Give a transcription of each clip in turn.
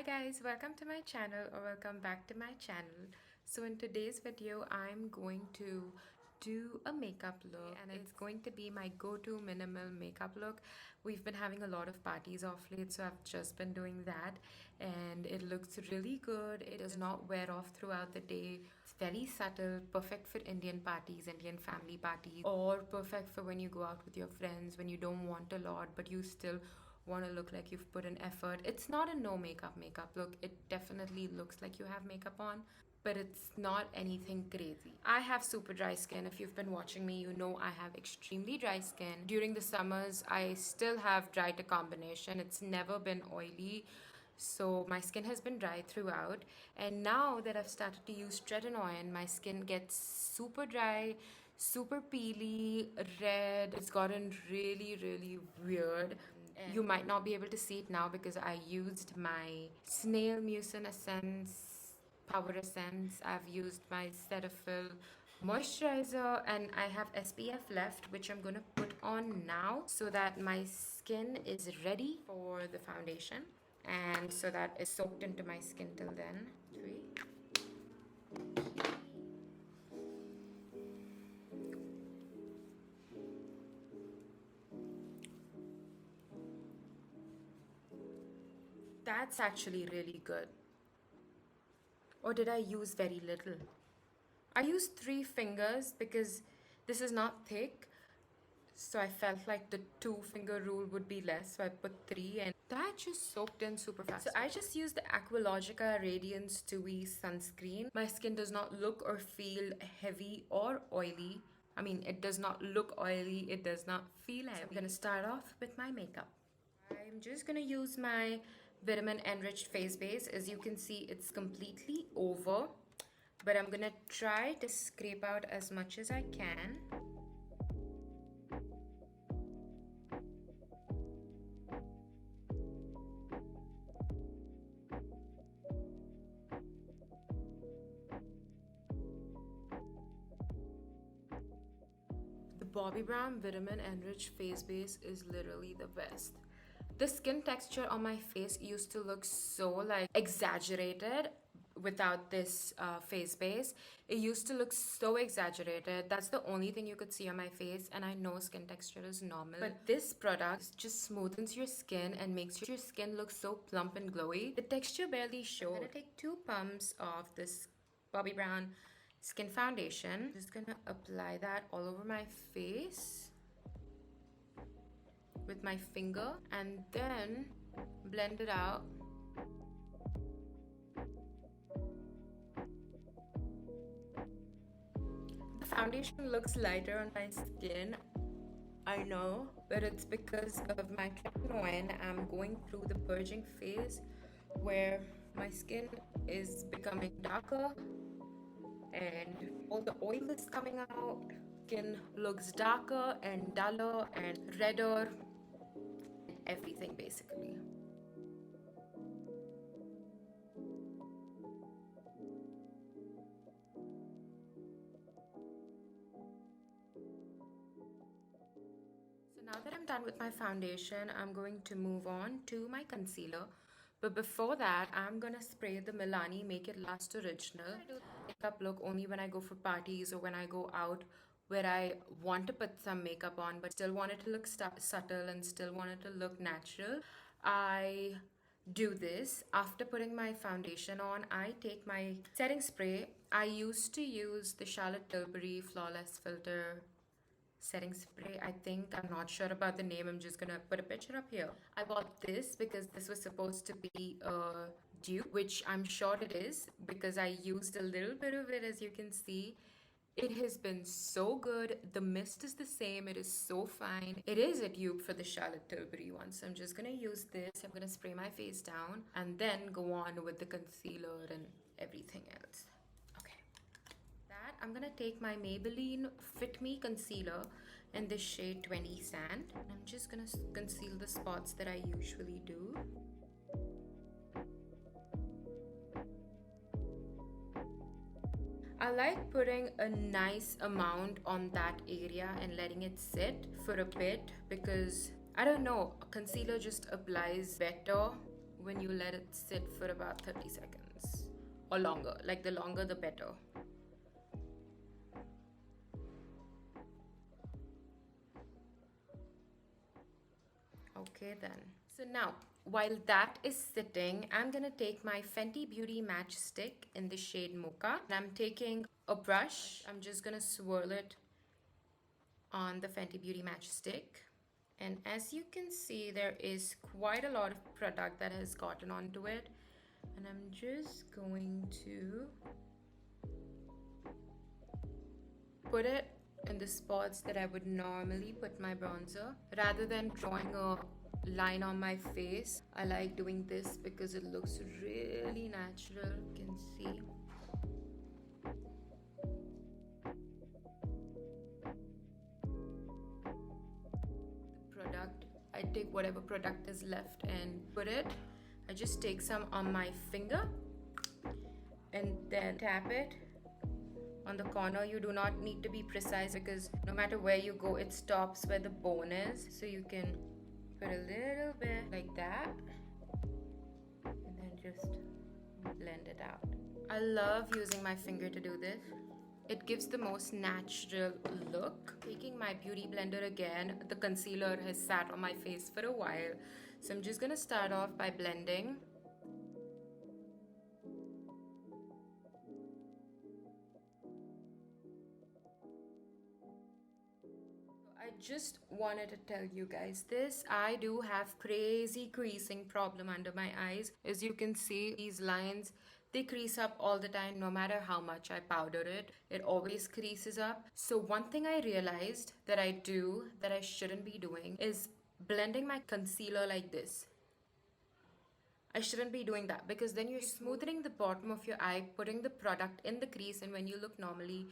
guys, welcome to my channel or welcome back to my channel. So in today's video I'm going to do a makeup look and it's going to be my go-to minimal makeup look. We've been having a lot of parties off late, so I've just been doing that and it looks really good. It does not wear off throughout the day. It's very subtle, perfect for Indian parties, Indian family parties, or perfect for when you go out with your friends when you don't want a lot but you still want to look like you've put an effort. It's not a no makeup look. It definitely looks like you have makeup on, but it's not anything crazy. I have super dry skin. If you've been watching me, you know I have extremely dry skin. During the summers, I still have dry to combination. It's never been oily. So my skin has been dry throughout, and now that I've started to use tretinoin, my skin gets super dry, super peely, red. It's gotten really weird. You might not be able to see it now because I used my snail mucin essence, power essence. I've used my Cetaphil moisturizer, and I have SPF left, which I'm gonna put on now so that my skin is ready for the foundation and so that it's soaked into my skin till then. Three. That's actually really good. Or did I use very little? I used 3 fingers because this is not thick, so I felt like the 2-finger rule would be less, so I put 3 and that just soaked in super fast. So I just used the Aqualogica Radiance Dewy Sunscreen. My skin does not look or feel heavy or oily. I mean, it does not look oily, it does not feel heavy. So I'm gonna start off with my makeup. I'm just gonna use my vitamin enriched face base. As you can see, it's completely over, but I'm gonna try to scrape out as much as I can. The Bobbi vitamin enriched face base is literally the best. The skin texture on my face used to look so like exaggerated without this face base. It used to look so exaggerated. That's the only thing you could see on my face, and I know skin texture is normal, but this product just smoothens your skin and makes your skin look so plump and glowy. The texture barely shows. I'm gonna take 2 pumps of this Bobbi Brown skin foundation. Just gonna apply that all over my face with my finger and then blend it out. The foundation looks lighter on my skin, I know, but it's because of my tretinoin. I'm going through the purging phase where my skin is becoming darker and all the oil is coming out. Skin looks darker and duller and redder, everything basically. So now that I'm done with my foundation, I'm going to move on to my concealer. But before that, I'm gonna spray the Milani Make It Last Original. I do makeup look only when I go for parties or when I go out where I want to put some makeup on but still want it to look subtle and still want it to look natural. I do this after putting my foundation on. I take my setting spray. I used to use the Charlotte Tilbury Flawless Filter setting spray. I'm not sure about the name. I'm just gonna put a picture up here. I bought this because this was supposed to be a dupe, which I'm sure it is because I used a little bit of it, as you can see. It has been so good. The mist is the same. It is so fine. It is a dupe for the Charlotte Tilbury one. So I'm just gonna use this. I'm gonna spray my face down and then go on with the concealer and everything else. Okay. That I'm gonna take my Maybelline Fitme concealer in this shade 20 Sand. And I'm just gonna conceal the spots that I usually do. I like putting a nice amount on that area and letting it sit for a bit because I don't know, concealer just applies better when you let it sit for about 30 seconds or longer. Like the longer the better. Okay then. So now, while that is sitting, I'm gonna take my Fenty Beauty Match Stick in the shade Mocha. And I'm taking a brush. I'm just gonna swirl it on the Fenty Beauty Match Stick. And as you can see, there is quite a lot of product that has gotten onto it. And I'm just going to put it in the spots that I would normally put my bronzer. Rather than drawing a line on my face, I like doing this because it looks really natural. You can see. The product, I take whatever product is left and put it. I just take some on my finger and then tap it on the corner. You do not need to be precise because no matter where you go, it stops where the bone is. So you can put a little bit like that and then just blend it out. I love using my finger to do this. It gives the most natural look. Taking my beauty blender again, the concealer has sat on my face for a while. So I'm just gonna start off by blending. I just wanted to tell you guys this. I do have crazy creasing problem under my eyes. As you can see, these lines, they crease up all the time. No matter how much I powder it, it always creases up. So one thing I realized that I do that I shouldn't be doing is blending my concealer like this. I shouldn't be doing that because then you're smoothing the bottom of your eye, putting the product in the crease, and when you look normally,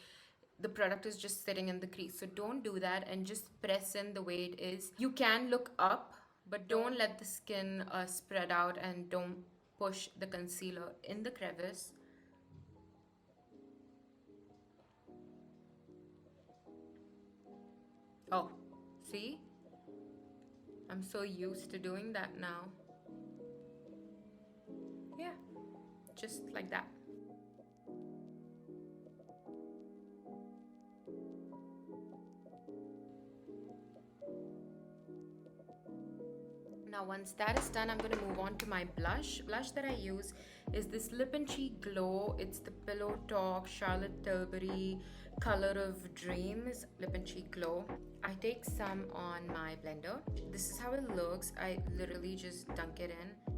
the product is just sitting in the crease. So don't do that and just press in the way it is. You can look up, but don't let the skin spread out, and don't push the concealer in the crevice. Oh, see? I'm so used to doing that now. Yeah, just like that. Now once that is done, I'm going to move on to my blush. Blush that I use is this Lip and Cheek Glow. It's the Pillow Talk Charlotte Tilbury Color of Dreams Lip and Cheek Glow. I take some on my blender. This is how it looks. I literally just dunk it in.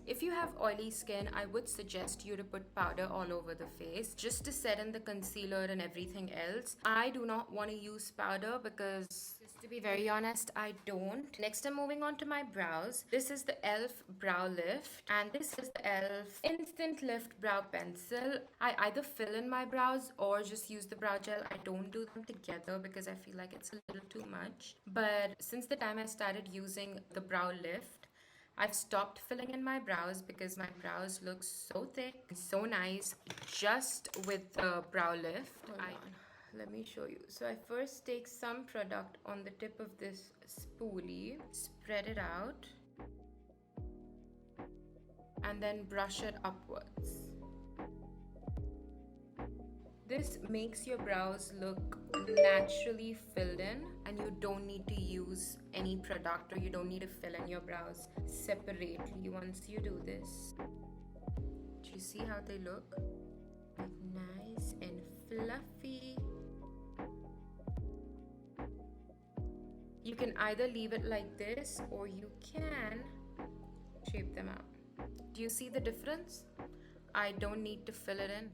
If you have oily skin, I would suggest you to put powder all over the face just to set in the concealer and everything else. I do not want to use powder because, just to be very honest, I don't. Next, I'm moving on to my brows. This is the e.l.f. Brow Lift and this is the e.l.f. Instant Lift Brow Pencil. I either fill in my brows or just use the brow gel. I don't do them together because I feel like it's a little too much. But since the time I started using the Brow Lift, I've stopped filling in my brows because my brows look so thick and so nice just with the brow lift. Hold on, let me show you. So I first take some product on the tip of this spoolie, spread it out, and then brush it upwards. This makes your brows look naturally filled in and you don't need to use any product or you don't need to fill in your brows separately once you do this. Do you see how they look? Nice and fluffy. You can either leave it like this or you can shape them out. Do you see the difference? I don't need to fill it in.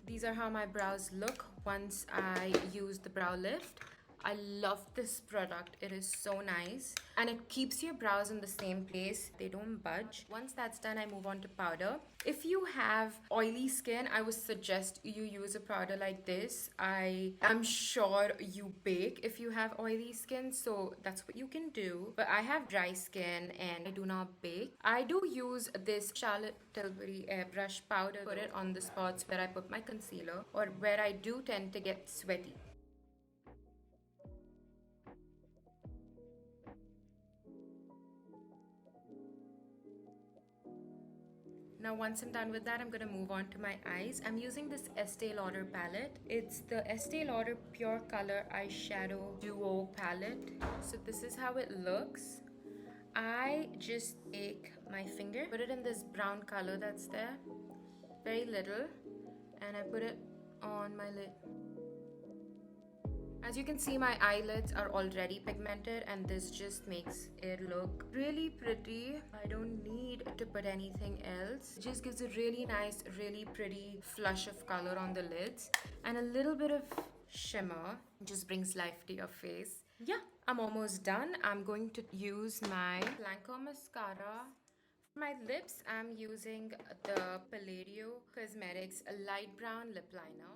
These are how my brows look once I use the brow lift. I love this product. It is so nice and it keeps your brows in the same place. They don't budge. Once that's done, I move on to powder. If you have oily skin, I would suggest you use a powder like this. I am sure you bake if you have oily skin, so that's what you can do. But I have dry skin and I do not bake. I do use this Charlotte Tilbury airbrush powder. Put it on the spots where I put my concealer or where I do tend to get sweaty. Now once I'm done with that, I'm gonna move on to my eyes. I'm using this Estee Lauder palette. It's the Estee Lauder Pure Color Eyeshadow Duo palette. So this is how it looks. I just take my finger, put it in this brown color that's there, very little, and I put it on my lid. As you can see, my eyelids are already pigmented and this just makes it look really pretty. I don't need to put anything else. It just gives a really nice, really pretty flush of color on the lids and a little bit of shimmer. Just brings life to your face. Yeah, I'm almost done. I'm going to use my Blanco mascara. For my lips, I'm using the Palladio Cosmetics light brown lip liner.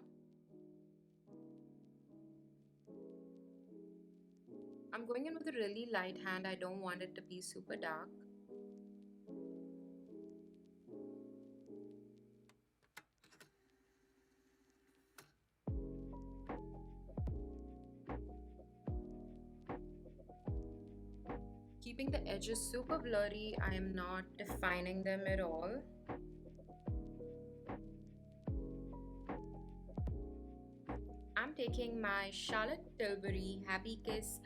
I'm going in with a really light hand. I don't want it to be super dark. Keeping the edges super blurry, I am not defining them at all. I'm taking my Charlotte Tilbury happikiss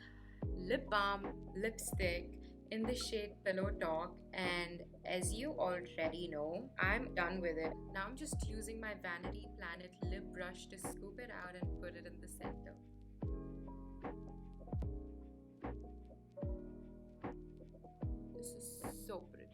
lip balm lipstick in the shade Pillow Talk, and as you already know, I'm done with it. Now I'm just using my Vanity Planet lip brush to scoop it out and put it in the center. This is so pretty.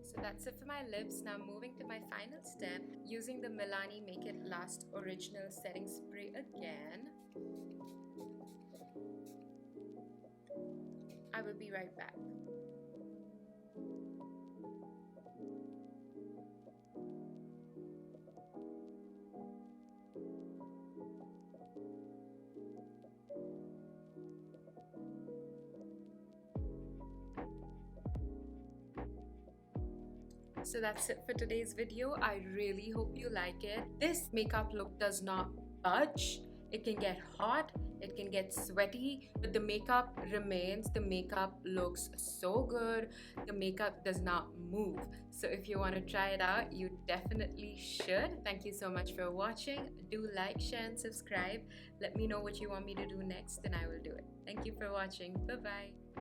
So that's it for my lips. Now moving to my final step, using the Milani Make It Last Original Setting Spray again. I will be right back. So that's it for today's video. I really hope you like it. This makeup look does not budge. It can get hot, it can get sweaty, but the makeup remains. The makeup looks so good. The makeup does not move. So if you want to try it out, you definitely should. Thank you so much for watching. Do like, share, and subscribe. Let me know what you want me to do next and I will do it. Thank you for watching. Bye-bye.